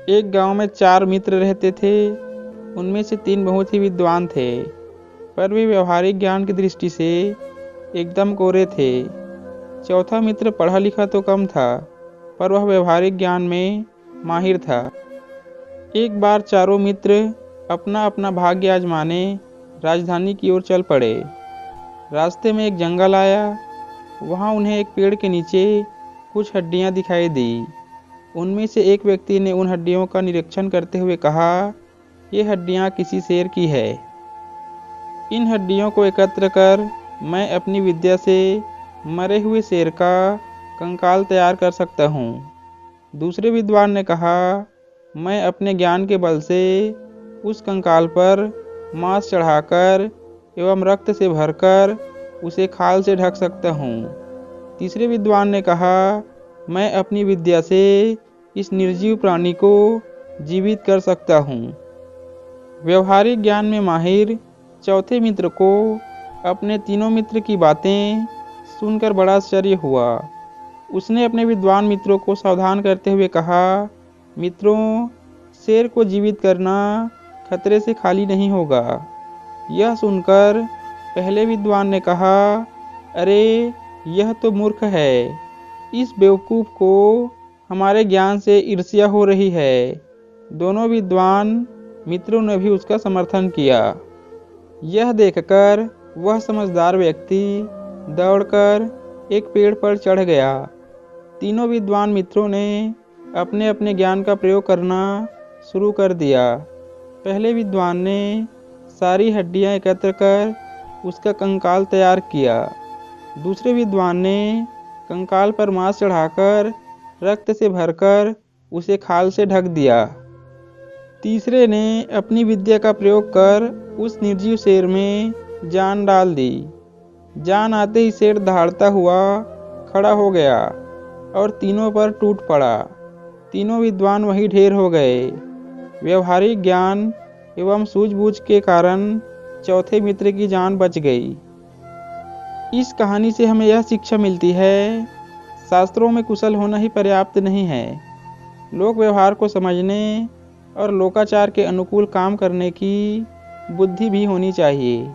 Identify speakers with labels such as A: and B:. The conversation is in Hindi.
A: एक गांव में 4 मित्र रहते थे। उनमें से 3 बहुत ही विद्वान थे, पर वे व्यवहारिक ज्ञान की दृष्टि से एकदम कोरे थे। चौथा मित्र पढ़ा लिखा तो कम था, पर वह व्यवहारिक ज्ञान में माहिर था। एक बार चारों मित्र अपना अपना भाग्य आजमाने राजधानी की ओर चल पड़े। रास्ते में एक जंगल आया। वहां उन्हें एक पेड़ के नीचे कुछ हड्डियां दिखाई दी। उनमें से एक व्यक्ति ने उन हड्डियों का निरीक्षण करते हुए कहा, ये हड्डियां किसी शेर की है। इन हड्डियों को एकत्र कर मैं अपनी विद्या से मरे हुए शेर का कंकाल तैयार कर सकता हूँ। दूसरे विद्वान ने कहा, मैं अपने ज्ञान के बल से उस कंकाल पर मांस चढ़ाकर एवं रक्त से भरकर उसे खाल से ढक सकता हूँ। तीसरे विद्वान ने कहा, मैं अपनी विद्या से इस निर्जीव प्राणी को जीवित कर सकता हूँ। व्यवहारिक ज्ञान में माहिर चौथे मित्र को अपने तीनों मित्र की बातें सुनकर बड़ा आश्चर्य हुआ। उसने अपने विद्वान मित्रों को सावधान करते हुए कहा, मित्रों, शेर को जीवित करना खतरे से खाली नहीं होगा। यह सुनकर पहले विद्वान ने कहा, अरे यह तो मूर्ख है। इस बेवकूफ को हमारे ज्ञान से ईर्ष्या हो रही है। दोनों विद्वान मित्रों ने भी उसका समर्थन किया। यह देखकर वह समझदार व्यक्ति दौड़कर एक पेड़ पर चढ़ गया। तीनों विद्वान मित्रों ने अपने अपने ज्ञान का प्रयोग करना शुरू कर दिया। पहले विद्वान ने सारी हड्डियां एकत्र कर उसका कंकाल तैयार किया। दूसरे विद्वान ने कंकाल पर मांस चढ़ाकर रक्त से भरकर उसे खाल से ढक दिया। तीसरे ने अपनी विद्या का प्रयोग कर उस निर्जीव शेर में जान डाल दी। जान आते ही शेर दहाड़ता हुआ खड़ा हो गया और तीनों पर टूट पड़ा। तीनों विद्वान वहीं ढेर हो गए। व्यवहारिक ज्ञान एवं सूझबूझ के कारण चौथे मित्र की जान बच गई। इस कहानी से हमें यह शिक्षा मिलती है, शास्त्रों में कुशल होना ही पर्याप्त नहीं है। लोक व्यवहार को समझने और लोकाचार के अनुकूल काम करने की बुद्धि भी होनी चाहिए।